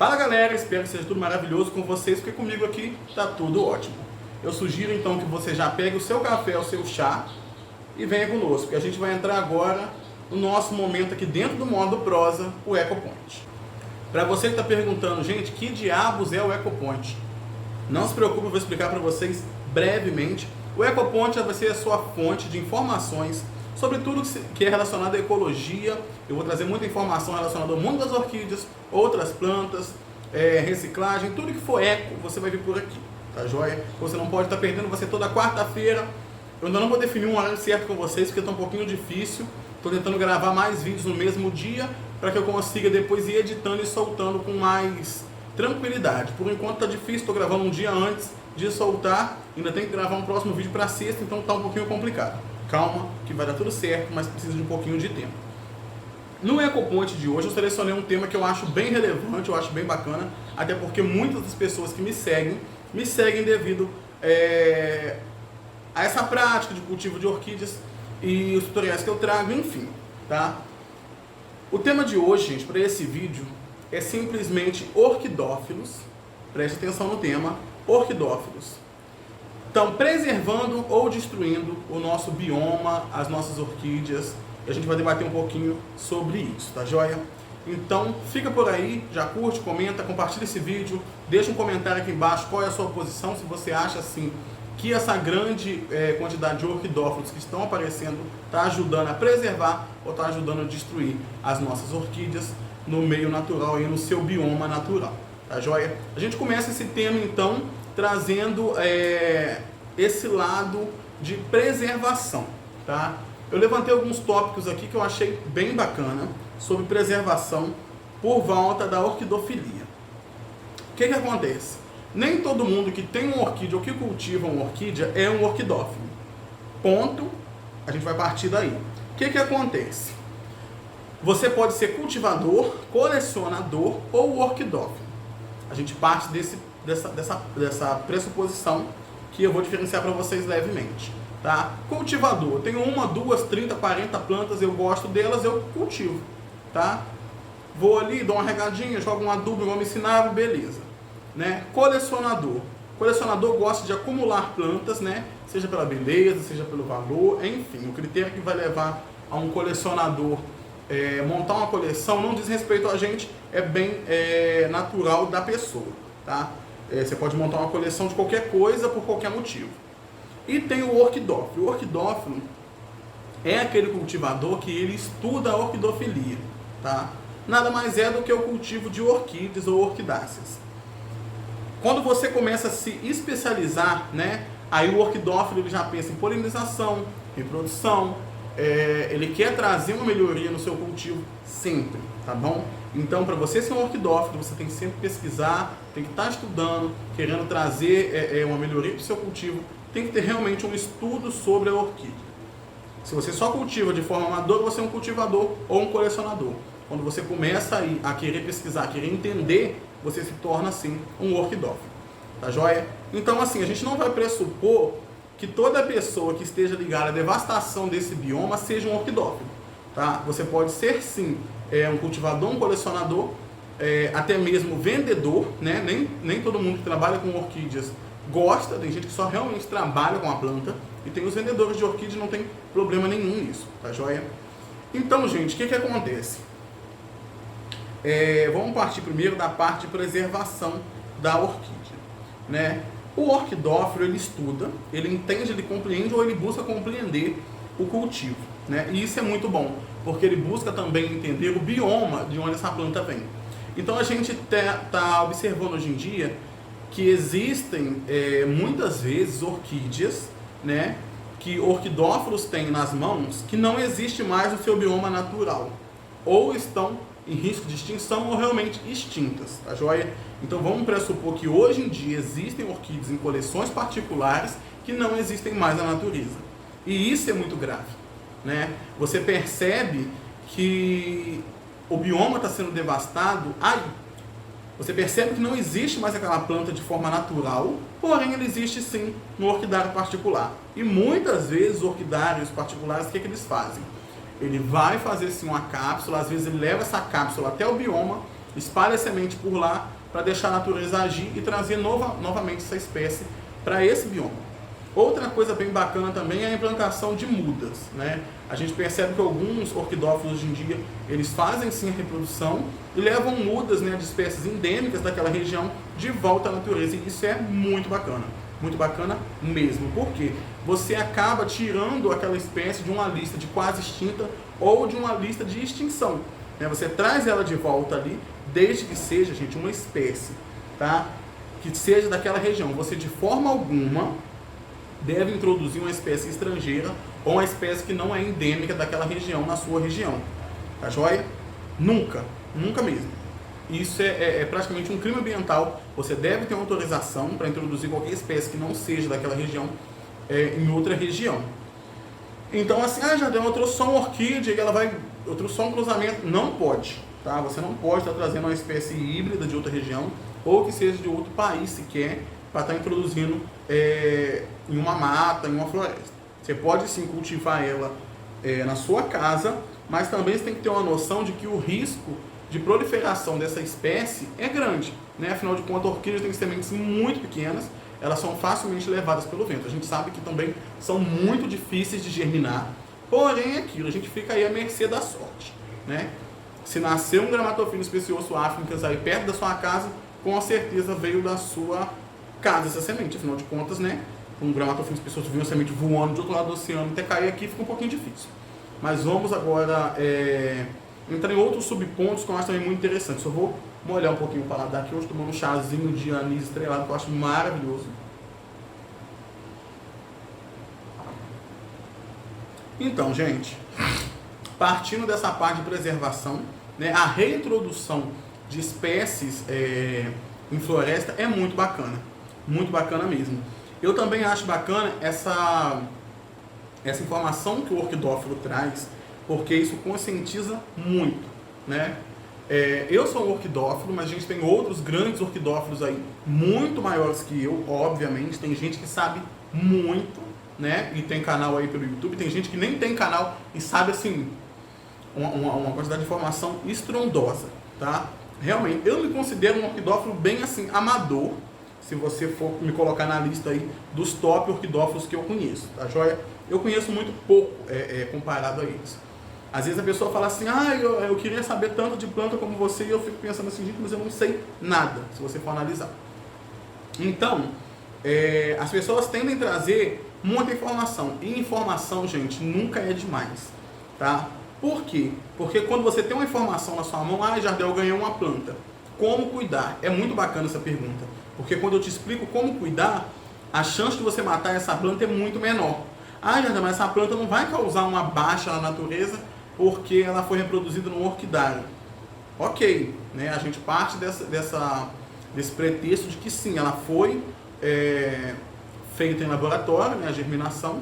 Fala galera, espero que seja tudo maravilhoso com vocês, porque comigo aqui tá tudo ótimo. Eu sugiro então que você já pegue o seu café, o seu chá e venha conosco, porque a gente vai entrar agora no nosso momento aqui dentro do modo prosa, o EcoPoint. Para você que está perguntando, gente, que diabos é o EcoPoint? Não se preocupe, eu vou explicar para vocês brevemente. O EcoPoint vai ser a sua fonte de informações sobre tudo que é relacionado à ecologia. Eu vou trazer muita informação relacionada ao mundo das orquídeas, outras plantas, reciclagem, tudo que for eco, você vai vir por aqui, tá joia? Você não pode estar perdendo, vai ser toda quarta-feira. Eu ainda não vou definir um horário certo com vocês, porque está um pouquinho difícil. Estou tentando gravar mais vídeos no mesmo dia, para que eu consiga depois ir editando e soltando com mais tranquilidade. Por enquanto está difícil, estou gravando um dia antes de soltar, ainda tenho que gravar um próximo vídeo para sexta, então está um pouquinho complicado. Calma, que vai dar tudo certo, mas precisa de um pouquinho de tempo. No EcoPoint de hoje eu selecionei um tema que eu acho bem relevante, eu acho bem bacana, até porque muitas das pessoas que me seguem devido a essa prática de cultivo de orquídeas e os tutoriais que eu trago, enfim, tá? O tema de hoje, gente, para esse vídeo é simplesmente orquidófilos. Preste atenção no tema, orquidófilos. Então, preservando ou destruindo o nosso bioma, as nossas orquídeas. E a gente vai debater um pouquinho sobre isso, tá joia? Então, fica por aí, já curte, comenta, compartilha esse vídeo, deixa um comentário aqui embaixo qual é a sua posição, se você acha assim que essa grande quantidade de orquidófilos que estão aparecendo está ajudando a preservar ou está ajudando a destruir as nossas orquídeas no meio natural e no seu bioma natural, tá joia? A gente começa esse tema então trazendo esse lado de preservação, tá? Eu levantei alguns tópicos aqui que eu achei bem bacana sobre preservação por volta da orquidofilia. O que acontece? Nem todo mundo que tem uma orquídea ou que cultiva uma orquídea é um orquidófilo. Ponto. A gente vai partir daí. O que acontece? Você pode ser cultivador, colecionador ou orquidófilo. A gente parte dessa pressuposição que eu vou diferenciar para vocês levemente. Tá? Cultivador, tenho 1, 2, 30, 40 plantas, eu gosto delas, eu cultivo. Tá? Vou ali, dou uma regadinha, jogo um adubo, igual me ensinaram, beleza. Né? Colecionador. Colecionador gosta de acumular plantas, né? Seja pela beleza, seja pelo valor, enfim. O critério que vai levar a um colecionador montar uma coleção não diz respeito a gente, é bem natural da pessoa. Tá? Você pode montar uma coleção de qualquer coisa por qualquer motivo. E tem o orquidófilo. O orquidófilo é aquele cultivador que ele estuda a orquidofilia. Tá? Nada mais é do que o cultivo de orquídeas ou orquidáceas. Quando você começa a se especializar, né, aí o orquidófilo ele já pensa em polinização, reprodução, ele quer trazer uma melhoria no seu cultivo sempre, tá bom? Então, para você ser um orquidófilo, você tem que sempre pesquisar, tem que estar estudando, querendo trazer uma melhoria para o seu cultivo, tem que ter realmente um estudo sobre a orquídea. Se você só cultiva de forma amadora, você é um cultivador ou um colecionador. Quando você começa a querer pesquisar, a querer entender, você se torna, assim, um orquidófilo. Tá joia? Então, assim, a gente não vai pressupor que toda pessoa que esteja ligada à devastação desse bioma seja um orquidófilo. Tá? Você pode ser, sim, um cultivador, um colecionador, até mesmo vendedor, né? Nem todo mundo que trabalha com orquídeas gosta, tem gente que só realmente trabalha com a planta, e tem os vendedores de orquídeas, não tem problema nenhum nisso, tá joia? Então, gente, o que acontece? Vamos partir primeiro da parte de preservação da orquídea, né? O orquidófilo, ele estuda, ele entende, ele compreende ou ele busca compreender o cultivo, né? E isso é muito bom, porque ele busca também entender o bioma de onde essa planta vem. Então a gente está observando hoje em dia que existem muitas vezes orquídeas, né, que orquidófilos têm nas mãos que não existe mais no seu bioma natural, ou estão em risco de extinção ou realmente extintas, tá joia? Então vamos pressupor que hoje em dia existem orquídeas em coleções particulares que não existem mais na natureza. E isso é muito grave, né? Você percebe que o bioma está sendo devastado aí. Você percebe que não existe mais aquela planta de forma natural, porém ela existe sim no orquidário particular. E muitas vezes os orquidários particulares, o que eles fazem? Ele vai fazer sim uma cápsula, às vezes ele leva essa cápsula até o bioma, espalhe a semente por lá para deixar a natureza agir e trazer novamente essa espécie para esse bioma. Outra coisa bem bacana também é a implantação de mudas, né? A gente percebe que alguns orquidófilos hoje em dia, eles fazem sim a reprodução e levam mudas, né, de espécies endêmicas daquela região de volta à natureza. E isso é muito bacana mesmo. Por quê? Você acaba tirando aquela espécie de uma lista de quase extinta ou de uma lista de extinção, né? Você traz ela de volta ali, desde que seja, gente, uma espécie, tá? Que seja daquela região. Você de forma alguma deve introduzir uma espécie estrangeira ou uma espécie que não é endêmica daquela região, na sua região. Tá joia? Nunca mesmo. Isso é praticamente um crime ambiental. Você deve ter uma autorização para introduzir qualquer espécie que não seja daquela região em outra região. Então assim, Jardel, eu trouxe só uma orquídea, eu trouxe só um cruzamento. Não pode, tá? Você não pode estar trazendo uma espécie híbrida de outra região ou que seja de outro país sequer para estar introduzindo em uma mata, em uma floresta. Você pode sim cultivar ela na sua casa, mas também você tem que ter uma noção de que o risco de proliferação dessa espécie é grande, né? Afinal de contas, orquídeas têm sementes muito pequenas, elas são facilmente levadas pelo vento. A gente sabe que também são muito difíceis de germinar, porém é aquilo, a gente fica aí à mercê da sorte, né? Se nasceu um Grammatophyllus specioso africans aí perto da sua casa, com certeza veio da sua casa essa semente. Afinal de contas, né, um Grammatophyllus specioso viu uma semente voando do outro lado do oceano, até cair aqui fica um pouquinho difícil. Mas vamos agora entrar em outros subpontos que eu acho também muito interessante. Só vou molhar um pouquinho o paladar aqui. Hoje tomando um chazinho de anis estrelado que eu acho maravilhoso. Então, gente, partindo dessa parte de preservação, né, a reintrodução de espécies em floresta é muito bacana mesmo. Eu também acho bacana essa informação que o orquidófilo traz, porque isso conscientiza muito, né? Eu sou um orquidófilo, mas a gente tem outros grandes orquidófilos aí, muito maiores que eu, obviamente. Tem gente que sabe muito, né? E tem canal aí pelo YouTube. Tem gente que nem tem canal e sabe, assim, uma quantidade de informação estrondosa, tá? Realmente, eu me considero um orquidófilo bem, assim, amador, se você for me colocar na lista aí dos top orquidófilos que eu conheço, tá joia? Eu conheço muito pouco comparado a eles. Às vezes a pessoa fala assim, eu queria saber tanto de planta como você, e eu fico pensando assim, gente, mas eu não sei nada, se você for analisar. Então, as pessoas tendem a trazer muita informação, e informação, gente, nunca é demais, tá? Por quê? Porque quando você tem uma informação na sua mão, Jardel, eu ganhei uma planta, como cuidar? É muito bacana essa pergunta, porque quando eu te explico como cuidar, a chance de você matar essa planta é muito menor. Jardel, mas essa planta não vai causar uma baixa na natureza porque ela foi reproduzida no orquidário. Ok, né? A gente parte desse pretexto de que sim, ela foi feita em laboratório, né, a germinação,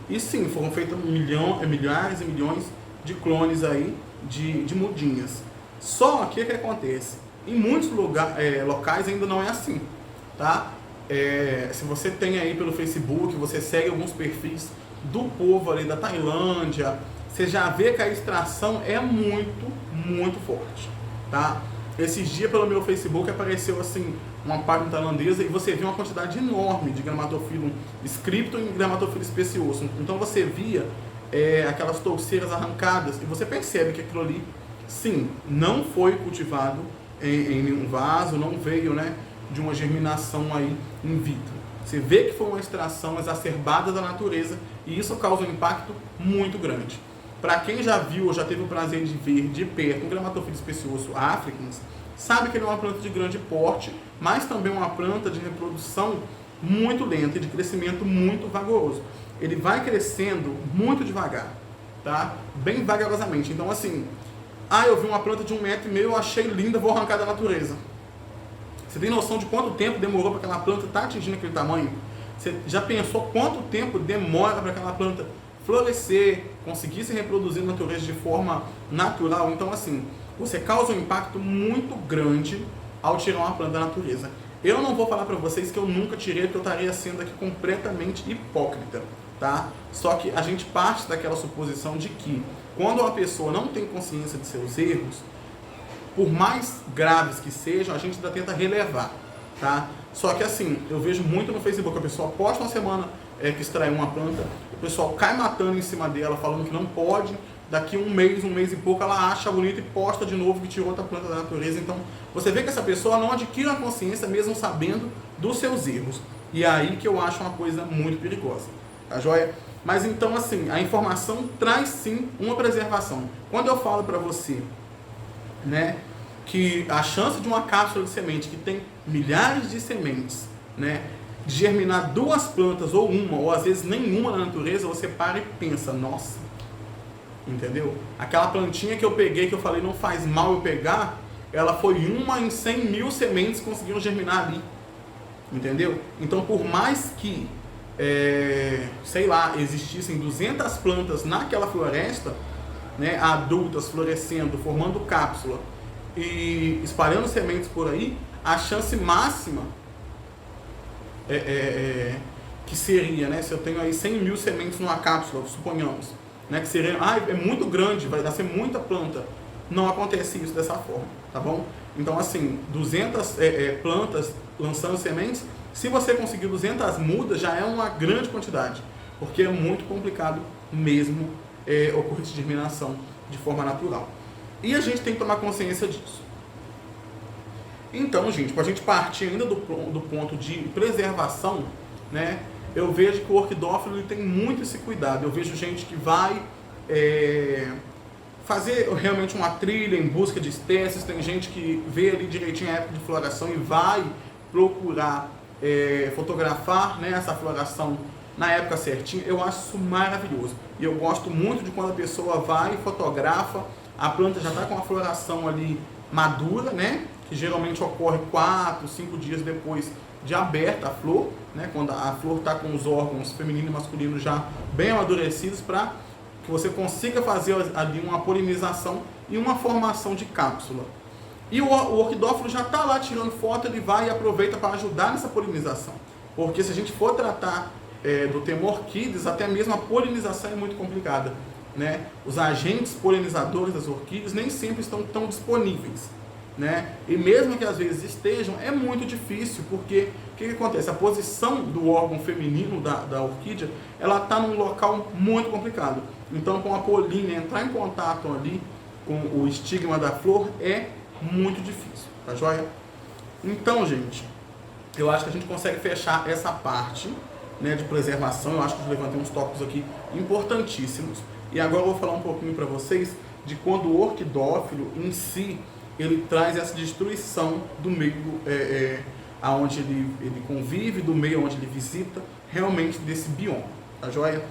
e sim, foram feitas milhares e milhões de clones aí de mudinhas. Só que o que acontece? Em muitos locais ainda não é assim, tá? Se você tem aí pelo Facebook, você segue alguns perfis do povo ali da Tailândia, você já vê que a extração é muito forte, tá? Esses dias pelo meu Facebook apareceu assim uma página tailandesa e você viu uma quantidade enorme de Grammatophyllum scriptum e Grammatophyllum speciosum. Então você via aquelas touceiras arrancadas e você percebe que aquilo ali, sim, não foi cultivado em nenhum vaso, não veio, né, de uma germinação aí in vitro. Você vê que foi uma extração exacerbada da natureza e isso causa um impacto muito grande. Para quem já viu ou já teve o prazer de ver de perto um Grammatophyllus specioso africans, sabe que ele é uma planta de grande porte, mas também uma planta de reprodução muito lenta e de crescimento muito vagaroso. Ele vai crescendo muito devagar, tá? Bem vagarosamente. Então assim, eu vi uma planta de 1,5 metro, eu achei linda, vou arrancar da natureza. Você tem noção de quanto tempo demorou para aquela planta estar atingindo aquele tamanho? Você já pensou quanto tempo demora para aquela planta florescer, conseguir se reproduzir na natureza de forma natural? Então assim, você causa um impacto muito grande ao tirar uma planta da natureza. Eu não vou falar para vocês que eu nunca tirei, porque eu estaria sendo aqui completamente hipócrita, tá? Só que a gente parte daquela suposição de que quando uma pessoa não tem consciência de seus erros, por mais graves que sejam, a gente ainda tenta relevar, tá? Só que assim, eu vejo muito no Facebook, a pessoa posta uma semana que extraiu uma planta, o pessoal cai matando em cima dela, falando que não pode, daqui um mês e pouco, ela acha bonito e posta de novo que tirou outra planta da natureza. Então, você vê que essa pessoa não adquire uma consciência mesmo sabendo dos seus erros. E é aí que eu acho uma coisa muito perigosa, tá joia? Mas então, assim, a informação traz sim uma preservação. Quando eu falo para você, né, que a chance de uma cápsula de semente que tem milhares de sementes, né, de germinar 2 plantas ou uma, ou às vezes nenhuma na natureza, você para e pensa, nossa, entendeu? Aquela plantinha que eu peguei, que eu falei não faz mal eu pegar, ela foi uma em 100 mil sementes que conseguiram germinar ali, entendeu? Então, por mais que sei lá, existissem 200 plantas naquela floresta, né, adultas florescendo, formando cápsula e espalhando sementes por aí, a chance máxima que seria, né, se eu tenho aí 100 mil sementes numa cápsula, suponhamos, né, que seria, é muito grande, vai nascer muita planta. Não acontece isso dessa forma, tá bom? Então, assim, 200 plantas lançando sementes, se você conseguir 200 mudas, já é uma grande quantidade, porque é muito complicado mesmo ocorrer de germinação de forma natural. E a gente tem que tomar consciência disso. Então, gente, para a gente partir ainda do ponto de preservação, né, eu vejo que o orquidófilo ele tem muito esse cuidado. Eu vejo gente que vai fazer realmente uma trilha em busca de espécies, tem gente que vê ali direitinho a época de floração e vai procurar fotografar, né, essa floração na época certinha. Eu acho isso maravilhoso. E eu gosto muito de quando a pessoa vai e fotografa, a planta já está com a floração ali madura, né, que geralmente ocorre 4, 5 dias depois de aberta a flor, né, quando a flor está com os órgãos feminino e masculino já bem amadurecidos, para que você consiga fazer ali uma polinização e uma formação de cápsula. E o orquidófilo já está lá tirando foto, ele vai e aproveita para ajudar nessa polinização. Porque se a gente for tratar do tema orquídeas, até mesmo a polinização é muito complicada, né? Os agentes polinizadores das orquídeas nem sempre estão tão disponíveis, né? E mesmo que às vezes estejam, é muito difícil, porque o que acontece? A posição do órgão feminino da orquídea, ela está num local muito complicado. Então, com a polínia entrar em contato ali com o estigma da flor é muito difícil, tá joia? Então, gente, eu acho que a gente consegue fechar essa parte, né, de preservação. Eu acho que eu levantei uns tópicos aqui importantíssimos. E agora eu vou falar um pouquinho para vocês de quando o orquidófilo em si, ele traz essa destruição do meio aonde ele convive, do meio onde ele visita, realmente desse bioma, tá joia?